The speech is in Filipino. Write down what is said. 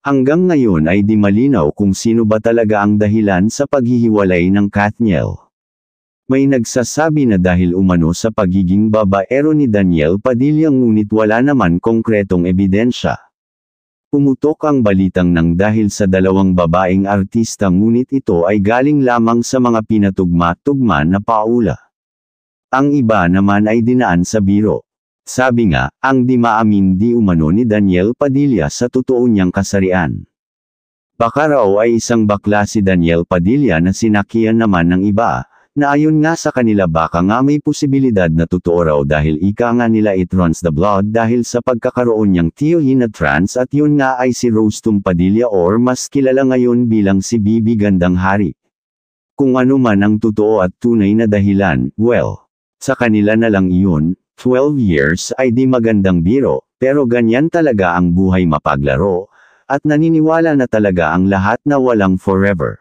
Hanggang ngayon ay di malinaw kung sino ba talaga ang dahilan sa paghihiwalay ng Katniel. May nagsasabi na dahil umano sa pagiging babaero ni Daniel Padilla ngunit wala naman konkretong ebidensya. Pumutok ang balitang nang dahil sa dalawang babaeng artista ngunit ito ay galing lamang sa mga pinatugma-tugma na paula. Ang iba naman ay dinaan sa biro. Sabi nga, ang di maamin di umano ni Daniel Padilla sa totoo niyang kasarian. Baka raw ay isang bakla si Daniel Padilla na sinakihan naman ng iba, na ayon nga sa kanila baka nga may posibilidad na totoo raw dahil ika nga nila it runs the blood dahil sa pagkakaroon niyang tiyuhin na trans at yun nga ay si Rose Tum Padilla or mas kilala ngayon bilang si Bibi Gandang Hari. Kung ano man ang totoo at tunay na dahilan, well, sa kanila na lang iyon. 12 years ay di magandang biro, pero ganyan talaga ang buhay mapaglaro, at naniniwala na talaga ang lahat na walang forever.